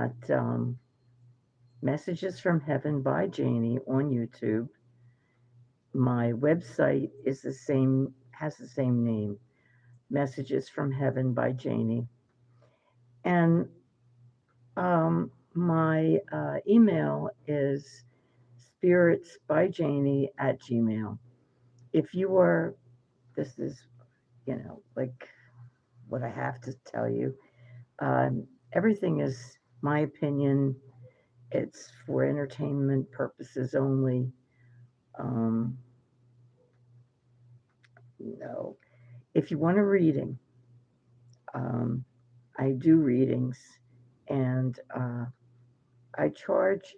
at Messages from Heaven by Jaynee on YouTube. My website is the same, has the same name, Messages from Heaven by Jaynee. And my email is spiritsbyjaynee at gmail. If you are, this is, like what I have to tell you. Everything is my opinion. It's for entertainment purposes only. Um, no. If you want a reading, um, I do readings, and I charge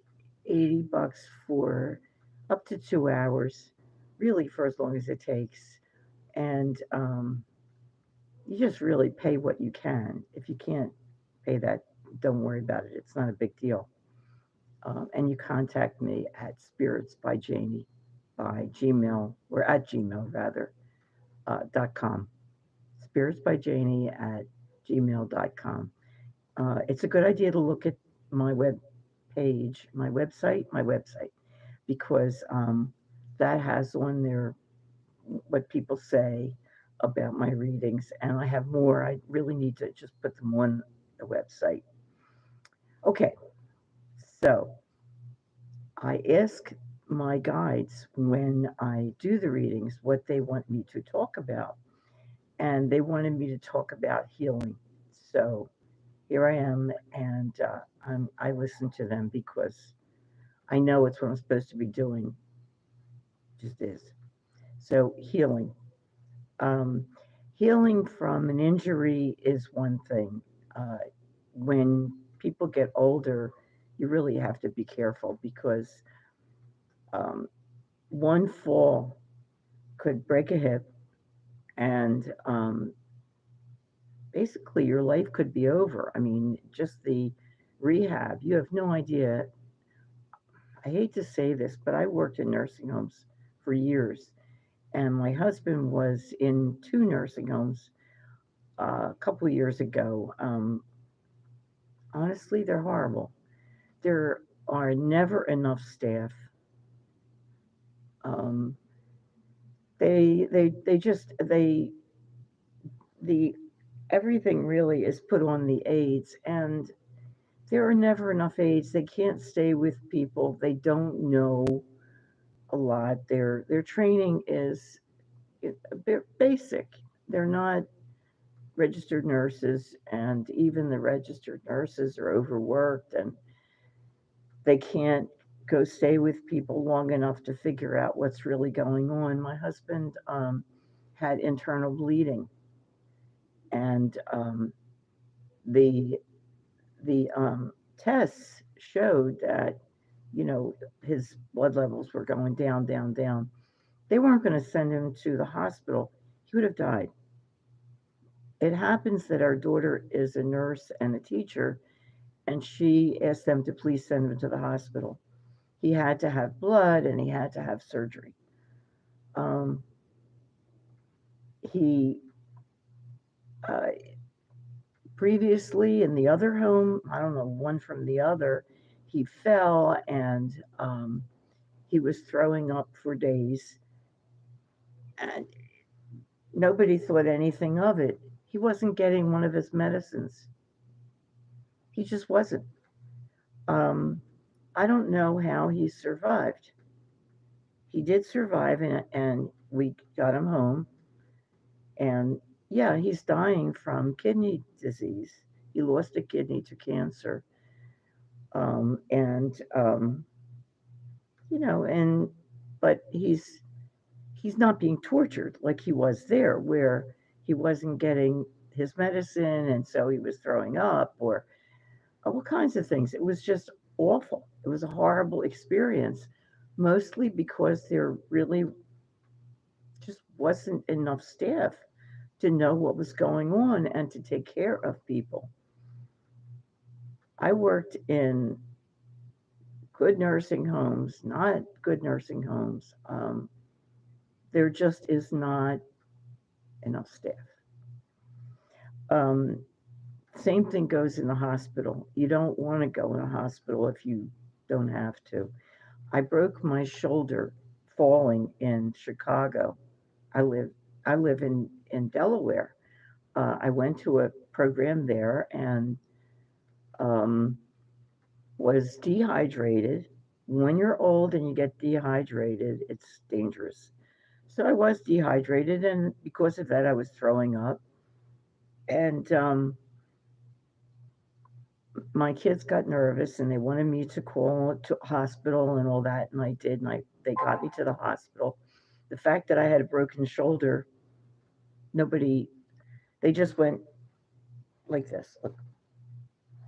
$80 for up to 2 hours, really for as long as it takes. And you just really pay what you can. If you can't pay that, don't worry about it. It's not a big deal. And you contact me at spiritsbyjaynee by Gmail, or at Gmail rather, .com. Spiritsbyjaynee at gmail.com. It's a good idea to look at my web page, my website, because that has on there what people say about my readings, and I have more. I really need to just put them on the website. Okay, so I ask my guides when I do the readings what they want me to talk about, and they wanted me to talk about healing. So here I am, and I listen to them because I know it's what I'm supposed to be doing. Just is. So healing. Um, Healing from an injury is one thing. Uh, when people get older, you really have to be careful because um, one fall could break a hip, and basically your life could be over. I mean, just the rehab, you have no idea. I hate to say this, but I worked in nursing homes for years, and my husband was in two nursing homes a couple of years ago. Honestly, they're horrible. There are never enough staff. Um, they just the everything really is put on the aides, and there are never enough aides. They can't stay with people. They don't know a lot. Their training is a bit basic. They're not registered nurses, and even the registered nurses are overworked, and they can't go stay with people long enough to figure out what's really going on. My husband had internal bleeding, and the tests showed that his blood levels were going down, down, down. They weren't going to send him to the hospital. He would have died. It happens that our daughter is a nurse and a teacher, and she asked them to please send him to the hospital. He had to have blood and he had to have surgery. Um, he uh, Previously in the other home, I don't know, one from the other, he fell and he was throwing up for days, and nobody thought anything of it. He wasn't getting one of his medicines. He just wasn't. Um, I don't know how he survived. He did survive, and we got him home. And yeah, he's dying from kidney disease. He lost a kidney to cancer. And you know, and but he's not being tortured like he was there, where he wasn't getting his medicine, and so he was throwing up, or all kinds of things. It was just awful. It was a horrible experience, mostly because there really just wasn't enough staff to know what was going on and to take care of people. I worked in good nursing homes, not good nursing homes. There just is not enough staff. Um, Same thing goes in the hospital. You don't want to go in a hospital if you don't have to. I broke my shoulder falling in Chicago. I live I live in Delaware. I went to a program there and um, was dehydrated. When you're old and you get dehydrated, it's dangerous. So I was dehydrated, and because of that, I was throwing up. And my kids got nervous, and they wanted me to call to a hospital and all that, and I did, and they got me to the hospital. The fact that I had a broken shoulder, nobody, they just went like this. Look,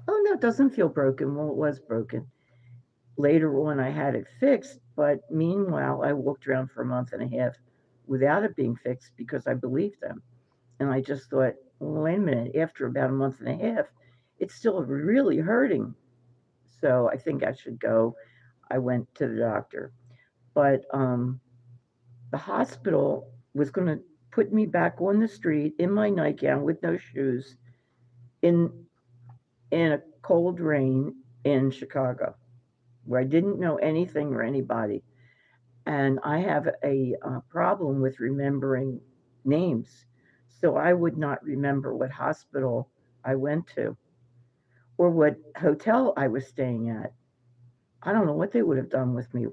oh no, it doesn't feel broken. Well, it was broken. Later on, I had it fixed, but meanwhile, I walked around for a month and a half without it being fixed because I believed them. And I just thought, well, wait a minute, after about a month and a half, it's still really hurting. So I think I should go. I went to the doctor. But the hospital was going to put me back on the street in my nightgown with no shoes in in a cold rain in Chicago, where I didn't know anything or anybody. And I have a problem with remembering names. So I would not remember what hospital I went to or what hotel I was staying at. I don't know what they would have done with me,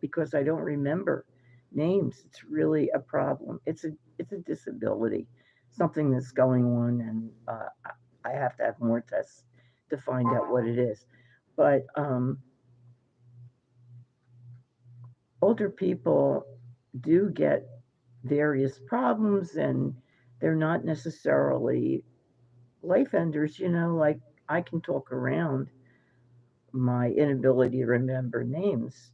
because I don't remember names. It's really a problem. It's a disability, something that's going on, and I have to have more tests to find out what it is. But older people do get various problems, and they're not necessarily life enders. Like I can talk around my inability to remember names.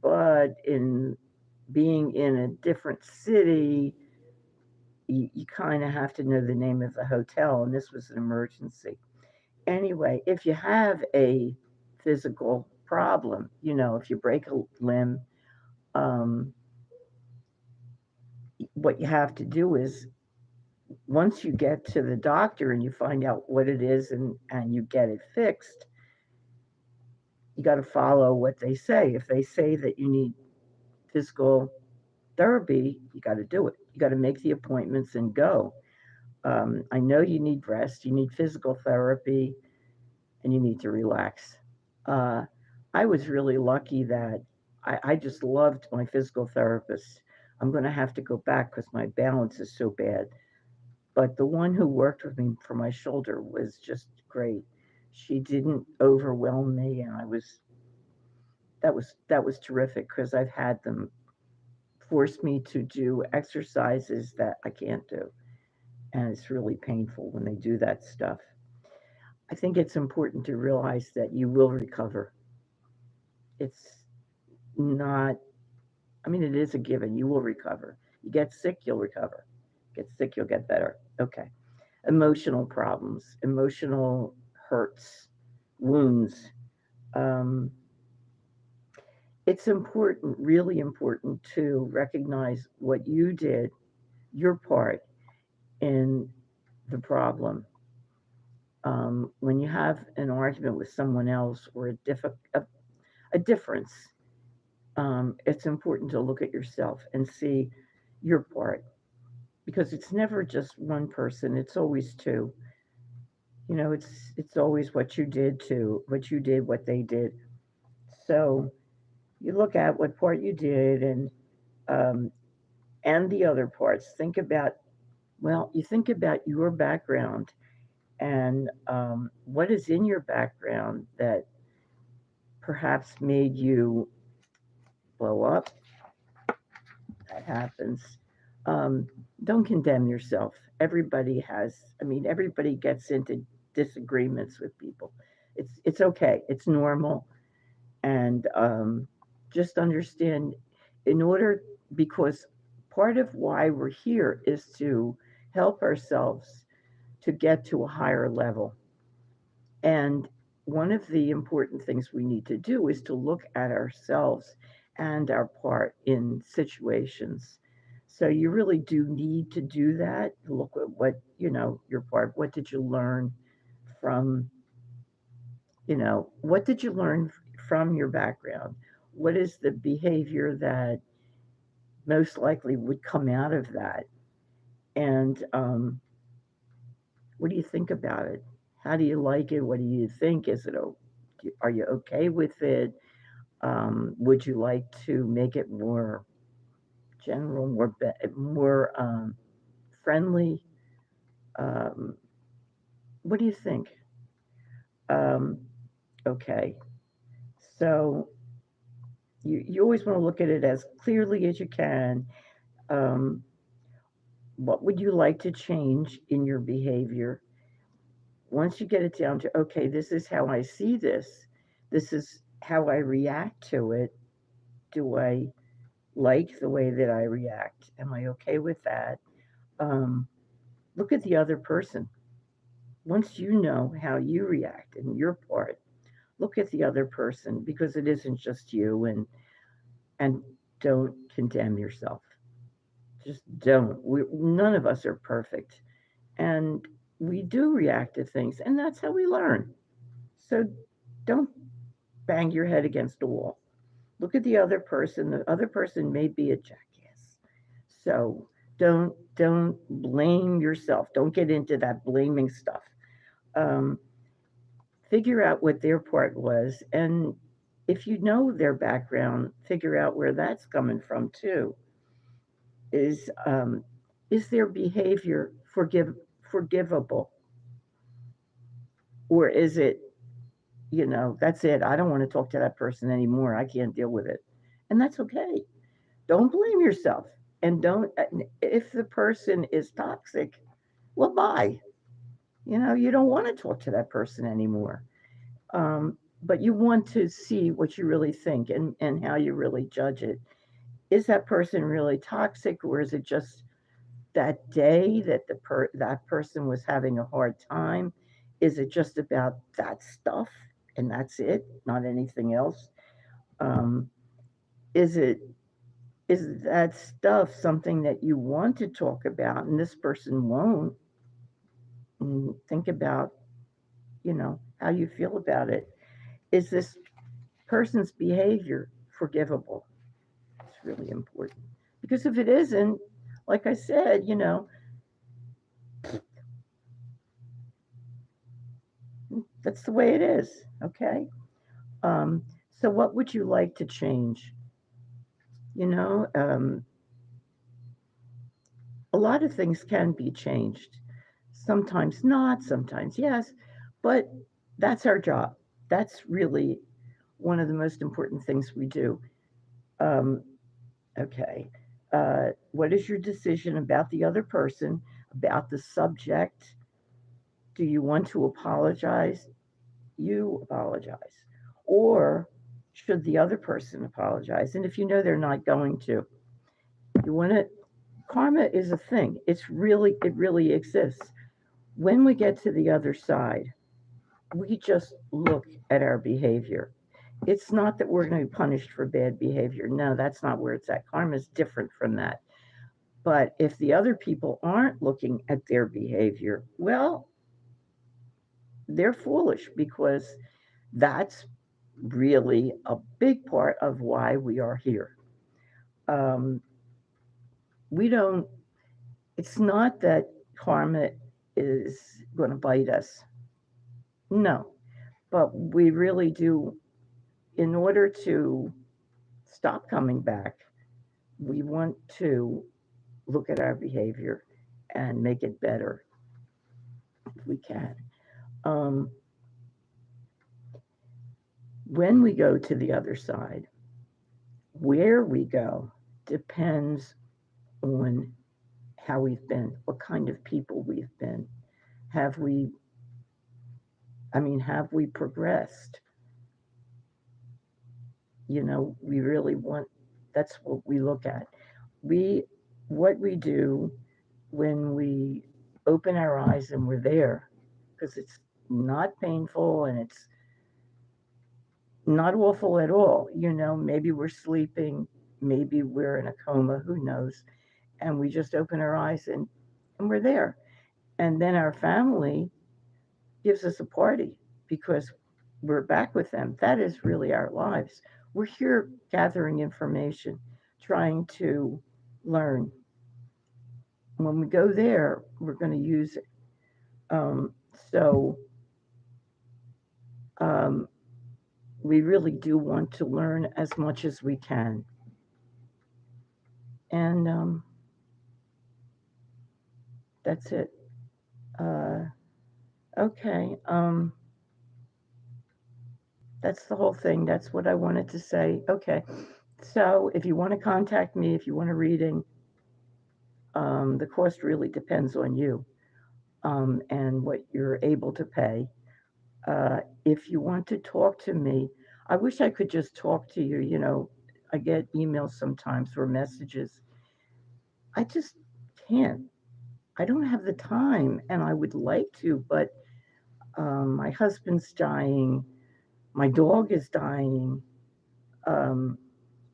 But in being in a different city, you kind of have to know the name of the hotel, and this was an emergency. Anyway, if you have a physical problem, if you break a limb, um, what you have to do is once you get to the doctor and you find out what it is and you get it fixed, you got to follow what they say. If they say that you need physical therapy, you got to do it. You got to make the appointments and go. I know you need rest, you need physical therapy, and you need to relax. Uh, I was really lucky that I just loved my physical therapist. I'm going to have to go back because my balance is so bad. But the one who worked with me for my shoulder was just great. She didn't overwhelm me, and that was terrific because I've had them force me to do exercises that I can't do, and it's really painful when they do that stuff. I think it's important to realize that you will recover. It's not, I mean, it is a given. You will recover. You get sick, you'll recover. Get sick, you'll get better. Okay. Emotional problems, emotional hurts, wounds. Um, it's important, really important, to recognize what you did, your part in the problem. When you have an argument with someone else or a difference, it's important to look at yourself and see your part because it's never just one person; it's always two. It's always what you did to what you did, what they did. So you look at what part you did um, and the other parts. You think about your background and what is in your background that perhaps made you blow up. That happens. Um, don't condemn yourself. Everybody gets into disagreements with people. It's okay. It's normal, and just understand. In order, because part of why we're here is to help ourselves to get to a higher level. And one of the important things we need to do is to look at ourselves and our part in situations. So you really do need to do that. Look at what, your part. What did you learn from, what did you learn from your background? What is the behavior that most likely would come out of that? And what do you think about it? How do you like it? What do you think? Are you okay with it? Would you like to make it more general, more friendly? Um, what do you think? Um, okay, so you always want to look at it as clearly as you can. Um, what would you like to change in your behavior? Once you get it down to, okay, this is how I see this is how I react to it. Do I like the way that I react? Am I okay with that? Um, Look at the other person. Once you know how you react in your part, look at the other person because it isn't just you, and don't condemn yourself. Just don't. None of us are perfect, and we do react to things, and that's how we learn. So don't bang your head against the wall. Look at the other person. The other person may be a jackass. So don't blame yourself. Don't get into that blaming stuff. Um, Figure out what their part was, and if you know their background, figure out where that's coming from too. Is is their behavior forgivable, or is it, that's it? I don't want to talk to that person anymore. I can't deal with it, and that's okay. Don't blame yourself, and don't. If the person is toxic, well, bye. You don't want to talk to that person anymore. But you want to see what you really think, and how you really judge it. Is that person really toxic, or is it just that day that that person was having a hard time? Is it just about that stuff and that's it, not anything else? Um, is it is that stuff something that you want to talk about and this person won't? And think about, how you feel about it. Is this person's behavior forgivable? It's really important. Because if it isn't, like I said, that's the way it is. Okay. Um, so, what would you like to change? You know, um, a lot of things can be changed. Sometimes not, sometimes yes, but that's our job. That's really one of the most important things we do. Um, okay. What is your decision about the other person, about the subject? Do you want to apologize? You apologize. Or should the other person apologize? And if you know they're not going to, you want to, karma is a thing. It really exists. When we get to the other side, we just look at our behavior. It's not that we're going to be punished for bad behavior. No, that's not where it's at. Karma is different from that. But if the other people aren't looking at their behavior, well, they're foolish because that's really a big part of why we are here. Um, we don't, it's not that karma is going to bite us. No, but we really do, in order to stop coming back, we want to look at our behavior and make it better if we can. Um, when we go to the other side, where we go depends on how we've been, what kind of people we've been. Have we, have we progressed? We really want, that's what we look at. We, what we do when we open our eyes and we're there, because it's not painful and it's not awful at all. Maybe we're sleeping, maybe we're in a coma, who knows? and we just open our eyes and we're there. And then our family gives us a party because we're back with them. That is really our lives. We're here gathering information, trying to learn. When we go there, we're going to use it. Um, so um, we really do want to learn as much as we can. And that's it. Uh, okay. That's the whole thing. That's what I wanted to say. Okay. So if you want to contact me, if you want a reading, the cost really depends on you and what you're able to pay. If you want to talk to me, I wish I could just talk to you. You know, I get emails sometimes or messages. I just can't. I don't have the time, and I would like to, but my husband's dying. My dog is dying. Um,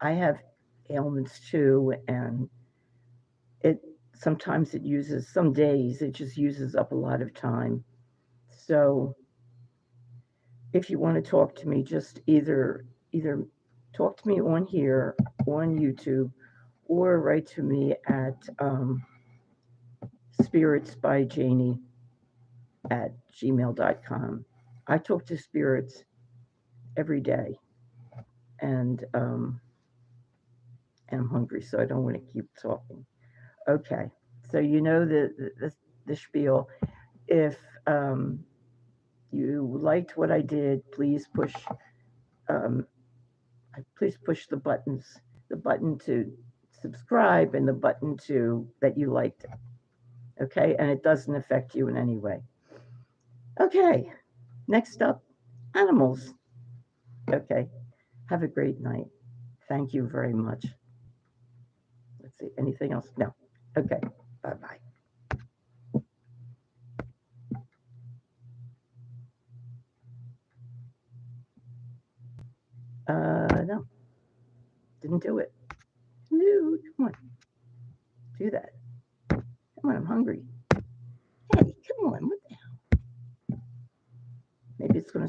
I have ailments too, and it sometimes it uses some days it just uses up a lot of time. So if you want to talk to me, just either talk to me on here on YouTube or write to me at spiritsbyjaynee at gmail.com. I talk to spirits every day, and and I'm hungry, so I don't want to keep talking. Okay, so you know the spiel. If um, you liked what I did, um, please push the button to subscribe and the button to that you liked it. Okay, and it doesn't affect you in any way. Okay, next up, animals. Okay, have a great night. Thank you very much. Let's see, anything else? No. Okay, bye bye. No, didn't do it. No, come on, do that. Come on, I'm hungry. Hey, come on, what the hell? Maybe it's going to